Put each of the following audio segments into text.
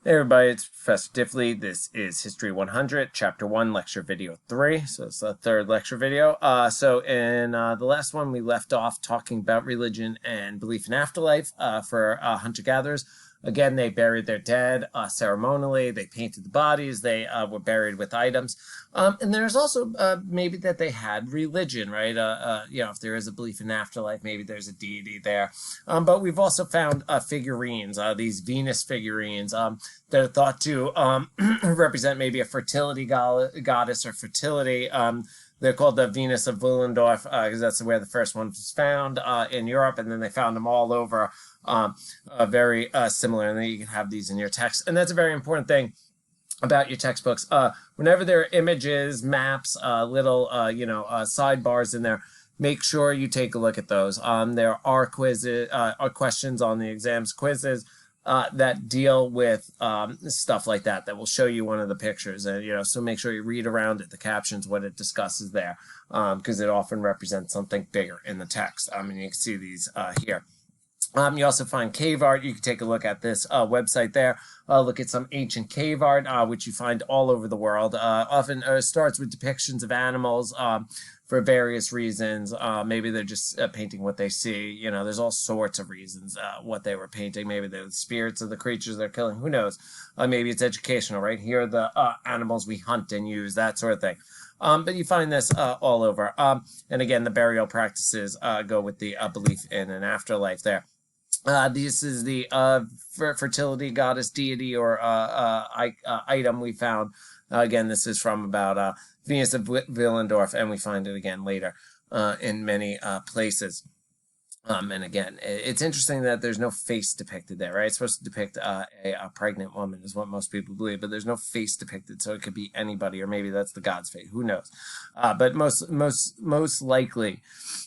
Hey everybody, it's Professor Diffley. This is History 100, Chapter 1, Lecture Video 3. So it's the third lecture video. So in the last one, we left off talking about religion and belief in afterlife for hunter-gatherers. Again, they buried their dead ceremonially. They painted the bodies. They were buried with items. And there's also maybe that they had religion, right? If there is a belief in afterlife, maybe there's a deity there. But we've also found figurines, these Venus figurines that are thought to represent maybe a fertility goddess or fertility. They're called the Venus of Willendorf because that's where the first one was found in Europe, and then they found them all over, very similar, and then you can have these in your text. And that's a very important thing about your textbooks. Whenever there are images, maps, little sidebars in there, make sure you take a look at those. There are quizzes, questions on the exams quizzes that deal with stuff like that will show you one of the pictures, and so make sure you read around it, the captions, what it discusses there, because it often represents something bigger in the text. And you can see these here. You also find cave art. You can take a look at this website there. Look at some ancient cave art, which you find all over the world. Often starts with depictions of animals for various reasons. Maybe they're just painting what they see. There's all sorts of reasons what they were painting. Maybe they're the spirits of the creatures they're killing. Who knows? Maybe it's educational, right? Here are the animals we hunt and use, that sort of thing. But you find this all over. And again, the burial practices go with the belief in an afterlife there. This is the fertility goddess deity or item we found. Again, this is from about Venus of Willendorf, and we find it again later in many places. And again, it's interesting that there's no face depicted there, right? It's supposed to depict a pregnant woman is what most people believe, but there's no face depicted, so it could be anybody, or maybe that's the god's face. Who knows? But most likely,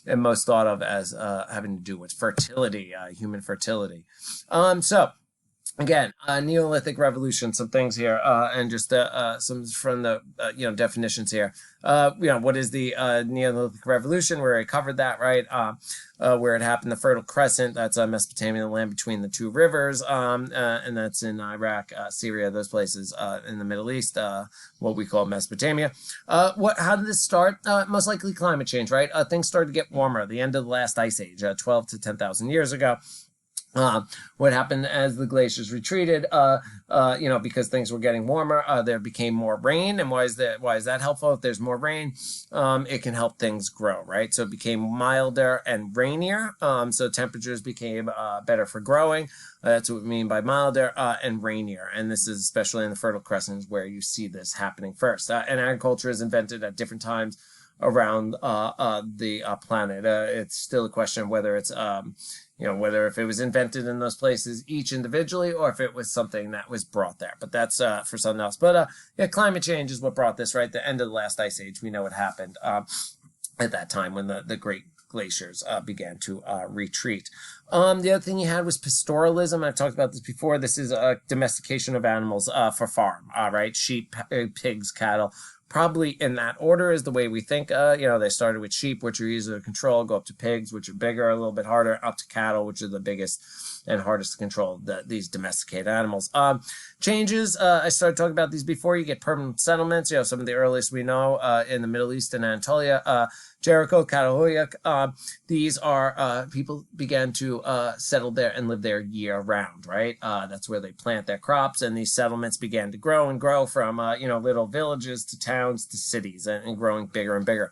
and most thought of as having to do with fertility, human fertility. So again, Neolithic revolution, some things here, and just some from the definitions here. What is the Neolithic revolution? We already covered that, right? Where it happened, the Fertile Crescent, that's Mesopotamia, the land between the two rivers, and that's in Iraq, Syria, those places in the Middle East, what we call Mesopotamia. How did this start? Most likely climate change, right? Things started to get warmer, the end of the last ice age, 12 to 10,000 years ago. What happened as the glaciers retreated, because things were getting warmer, there became more rain. And why is that helpful? If there's more rain, it can help things grow, right? So it became milder and rainier. So temperatures became better for growing. That's what we mean by milder and rainier. And this is especially in the Fertile Crescent where you see this happening first. And agriculture is invented at different times around the planet. It's still a question of whether it's whether if it was invented in those places each individually, or if it was something that was brought there. But that's for something else. But climate change is what brought this, right? The end of the last ice age. We know what happened at that time when the great glaciers began to retreat. The other thing you had was pastoralism. I've talked about this before. This is domestication of animals for farm, right? Sheep, pigs, cattle. Probably in that order is the way we think. They started with sheep, which are easier to control, go up to pigs, which are bigger, a little bit harder, up to cattle, which are the biggest and hardest to control, these domesticated animals. Changes, I started talking about these before. You get permanent settlements, some of the earliest we know in the Middle East and Anatolia, Jericho, Catalhoyuk. These are people began to settle there and live there year round, right? That's where they plant their crops, and these settlements began to grow and grow from little villages to towns to cities, and growing bigger and bigger.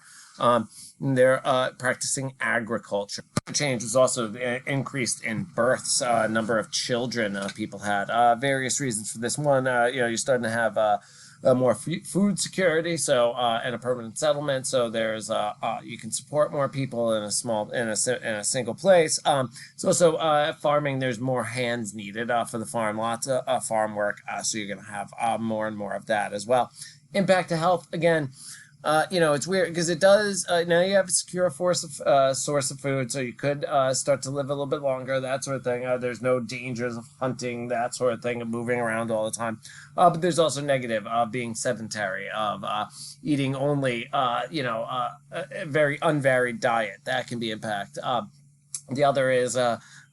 They're practicing agriculture. Change was also increased in births, number of children people had. Various reasons for this. One, you're starting to have more food security, so and a permanent settlement. So there's you can support more people in a single place. So also farming. There's more hands needed for the farm. Lots of farm work. So you're going to have more and more of that as well. Impact to health again. It's weird because it does, now you have a secure source of food, so you could start to live a little bit longer, that sort of thing. There's no dangers of hunting, that sort of thing, of moving around all the time. But there's also negative of being sedentary, of eating only, a very unvaried diet. That can be impact. The other is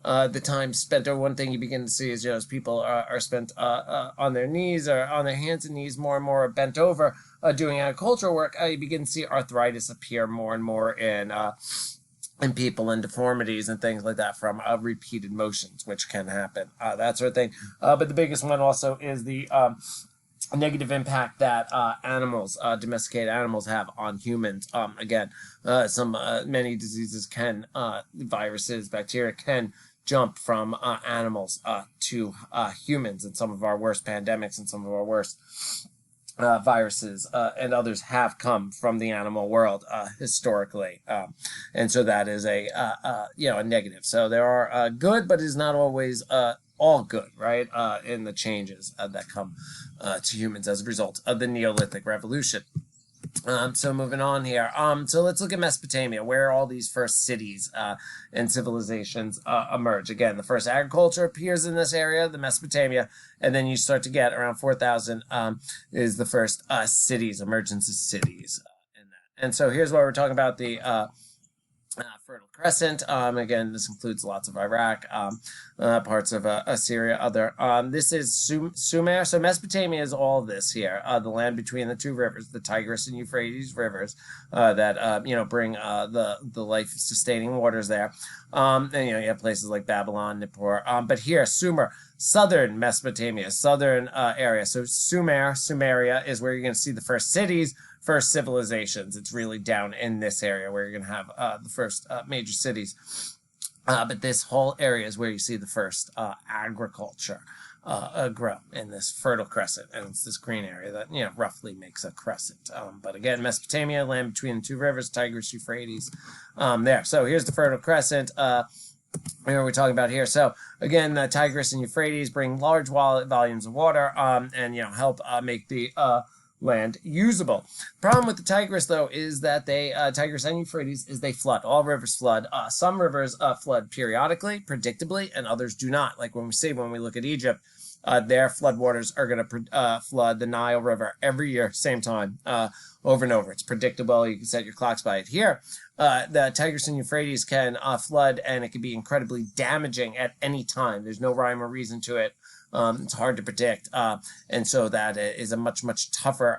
the time spent, or one thing you begin to see is, as people are spent on their knees or on their hands and knees more and more bent over doing agricultural work, you begin to see arthritis appear more and more in people, and deformities and things like that from repeated motions, which can happen, that sort of thing. But the biggest one also is the negative impact that animals, domesticated animals, have on humans. Again, many diseases can, viruses, bacteria can jump from animals to humans, and some of our worst pandemics and some of our worst viruses and others have come from the animal world historically, and so that is a negative. So there are good, but it's not always all good, right? In the changes that come to humans as a result of the Neolithic Revolution. So moving on here. So let's look at Mesopotamia, where all these first cities and civilizations emerge. Again, the first agriculture appears in this area, the Mesopotamia, and then you start to get around 4,000 is the first cities, emergence of cities in that. And so here's what we're talking about, the Fertile Crescent. Again, this includes lots of Iraq, parts of Assyria, other. This is Sumer. So Mesopotamia is all this here, the land between the two rivers, the Tigris and Euphrates rivers, that bring the life-sustaining waters there. And you have places like Babylon, Nippur. But here, Sumer, southern Mesopotamia, southern area. So Sumeria is where you're going to see the first cities, first civilizations. It's really down in this area where you're going to have the first major cities. But this whole area is where you see the first agriculture grow in this Fertile Crescent. And it's this green area that, roughly makes a crescent. But again, Mesopotamia, land between the two rivers, Tigris, Euphrates, there. So here's the Fertile Crescent. We're talking about here. So again, the Tigris and Euphrates bring large volumes of water and help make the land usable. Problem with the Tigris, though, is that Tigris and Euphrates, is they flood. All rivers flood. Some rivers flood periodically, predictably, and others do not. Like when we look at Egypt, their floodwaters are going to flood the Nile River every year, same time, over and over. It's predictable. You can set your clocks by it. Here, the Tigris and Euphrates can flood, and it can be incredibly damaging at any time. There's no rhyme or reason to it. It's hard to predict, and so that is a much, much tougher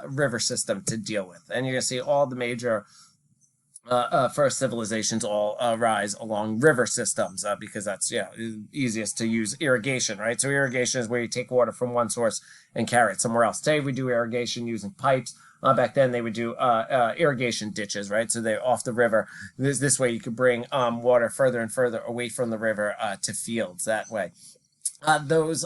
river system to deal with. And you're going to see all the major first civilizations all rise along river systems because that's easiest to use irrigation, right? So irrigation is where you take water from one source and carry it somewhere else. Today we do irrigation using pipes. Back then they would do irrigation ditches, right? So they're off the river. This way you could bring water further and further away from the river to fields that way. Those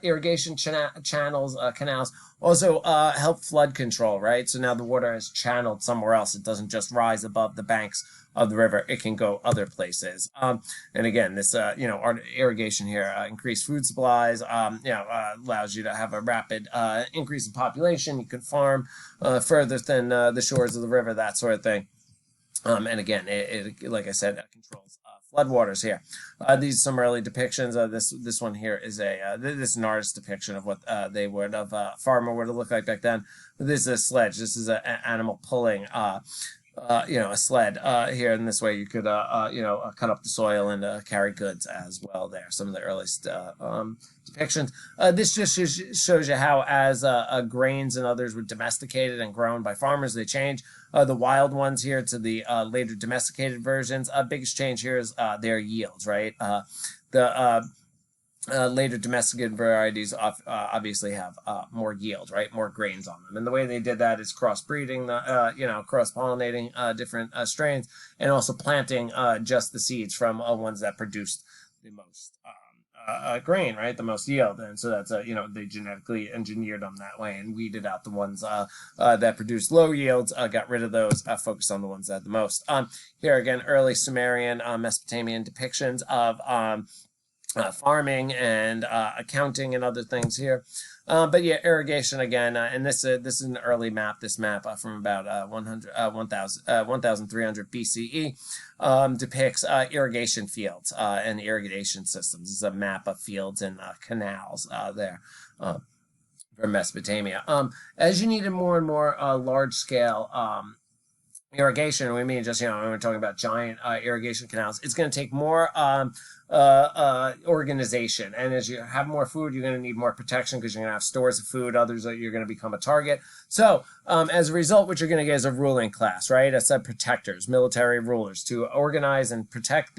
irrigation channels, canals, also help flood control, right? So now the water is channeled somewhere else. It doesn't just rise above the banks of the river. It can go other places. And again, this, irrigation here, increased food supplies, allows you to have a rapid increase in population. You can farm further than the shores of the river, that sort of thing. And again, it like I said, controls floodwaters here. These are some early depictions. This one here is this is an artist's depiction of what they would have a farmer would have looked like back then. This is a sledge. This is an animal pulling a sled here. In this way, you could cut up the soil and carry goods as well. There, some of the earliest depictions. This just shows you how, as grains and others were domesticated and grown by farmers, they change. The wild ones here to the later domesticated versions. Biggest change here is their yields, right? The later domesticated varieties obviously have more yield, right? More grains on them. And the way they did that is crossbreeding, cross-pollinating different strains, and also planting just the seeds from ones that produced the most grain, right? The most yield. And so that's, they genetically engineered them that way and weeded out the ones that produced low yields, got rid of those, focused on the ones that had the most. Here again, early Sumerian, Mesopotamian depictions of farming and accounting and other things here. But yeah, irrigation again, and this is an early map. This map from about 1300 BCE depicts irrigation fields and irrigation systems. This is a map of fields and canals there for Mesopotamia. As you needed more and more large-scale irrigation, we mean just, when we're talking about giant irrigation canals, it's going to take more organization. And as you have more food, you're going to need more protection because you're going to have stores of food. Others, you're going to become a target. So as a result, what you're going to get is a ruling class, right? As protectors, military rulers to organize and protect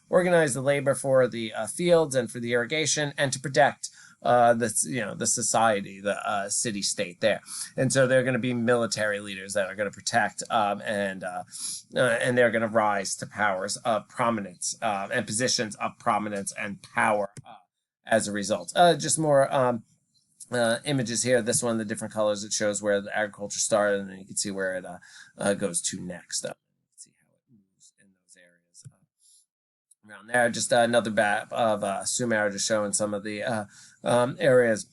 organize the labor for the fields and for the irrigation and to protect the society, the city-state there. And so they're going to be military leaders that are going to protect and they're going to rise to powers of prominence and positions of prominence and power as a result. Just more images here. This one, the different colors, it shows where the agriculture started, and then you can see where it goes to next. See how it moves in those areas around there. Just another map of Sumer, just showing some of the areas,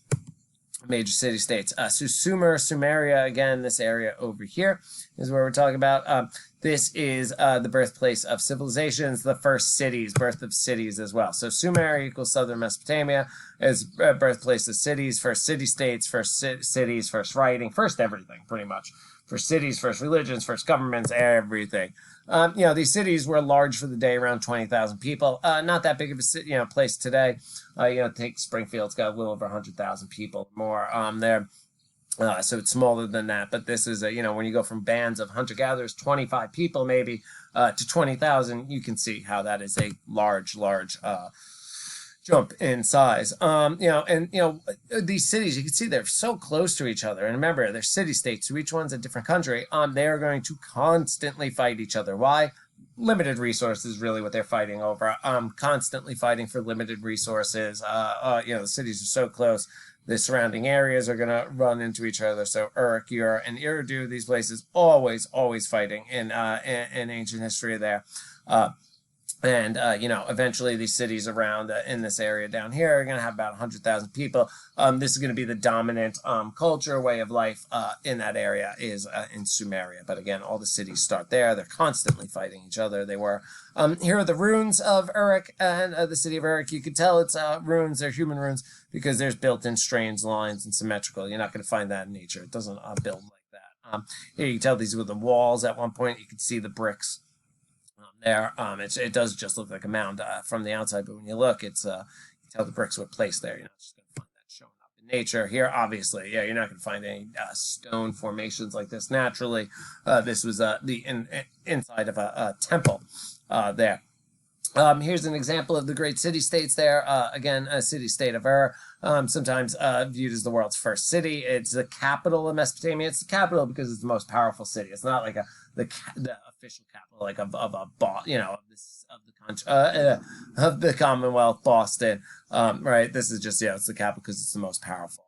major city-states. Sumeria, again, this area over here is where we're talking about. This is the birthplace of civilizations, the first cities, birth of cities as well. So Sumer equals southern Mesopotamia, is birthplace of cities, first city-states, first cities, first writing, first everything, pretty much. First cities, first religions, first governments, everything. These cities were large for the day, around 20,000 people. Not that big of a place today. Take Springfield, it's got a little over 100,000 people more there. So it's smaller than that. But this is, when you go from bands of hunter-gatherers, 25 people maybe, to 20,000, you can see how that is a large jump in size. These cities, you can see they're so close to each other. And remember, they're city-states, so each one's a different country. They are going to constantly fight each other. Why? Limited resources, really, what they're fighting over. Constantly fighting for limited resources. The cities are so close. The surrounding areas are going to run into each other. So Uruk, Ur, and Eridu, these places, always fighting in ancient history there. Eventually these cities around in this area down here are going to have about 100,000 people. This is going to be the dominant culture, way of life in that area is in Sumeria. But again, all the cities start there. They're constantly fighting each other. They were. Here are the runes of Uruk and the city of Uruk. You can tell it's runes. They're human runes because there's built-in strange lines and symmetrical. You're not going to find that in nature. It doesn't build like that. Here you can tell these were the walls at one point. You can see the bricks there. It does just look like a mound from the outside, but when you look, you can tell the bricks were placed there. You're not just going to find that showing up in nature. Here, obviously, you're not going to find any stone formations like this naturally. This was the inside of a temple there. Here's an example of the great city-states there. Again, a city-state of Ur, sometimes viewed as the world's first city. It's the capital of Mesopotamia. It's the capital because it's the most powerful city. It's not like the official capital, like of the Commonwealth, Boston, right? This is just, it's the capital because it's the most powerful.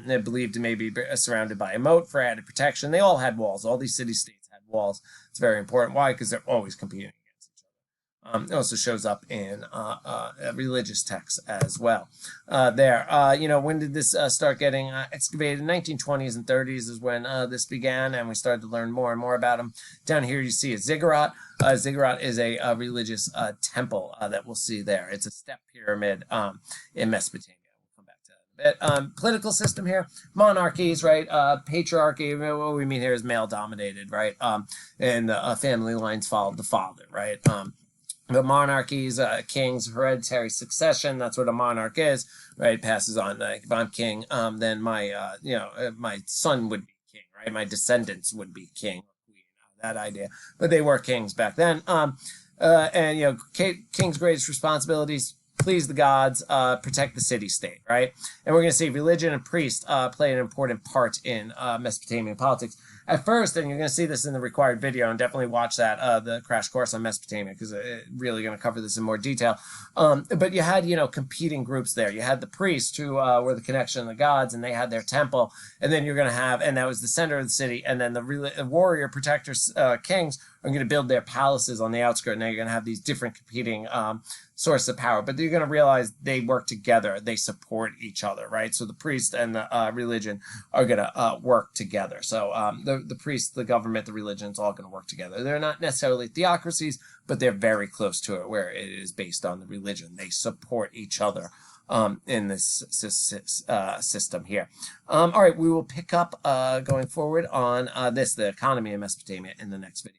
They're believed to maybe be surrounded by a moat for added protection. They all had walls. All these city-states had walls. It's very important. Why? Because they're always competing. It also shows up in religious texts as well. When did this start getting excavated? 1920s and 30s is when this began, and we started to learn more and more about them. Down here you see a ziggurat. Ziggurat is a religious temple that we'll see there. It's a step pyramid in Mesopotamia. We'll come back to that in a bit. Political system here, monarchies, right? Patriarchy, what we mean here is male-dominated, right? And the family lines followed the father, right? But monarchies, kings, hereditary succession, that's what a monarch is, right? Passes on, like, if I'm king, then my, my son would be king, right? My descendants would be king, or queen, that idea. But they were kings back then. King's greatest responsibilities, please the gods, protect the city-state, right? And we're going to see religion and priest play an important part in Mesopotamian politics. At first, and you're going to see this in the required video, and definitely watch that, the crash course on Mesopotamia, because it's really going to cover this in more detail. But you had, competing groups there. You had the priests who were the connection of the gods, and they had their temple. And then you're going to have, and that was the center of the city. And then the warrior protectors, kings, are going to build their palaces on the outskirts. Now you're going to have these different competing sources of power, but you're going to realize they work together. They support each other, right? So the priest and the religion are going to work together. So the priest, the government, the religion, it's all going to work together. They're not necessarily theocracies, but they're very close to it, where it is based on the religion. They support each other in this system here. All right, we will pick up going forward on the economy of Mesopotamia in the next video.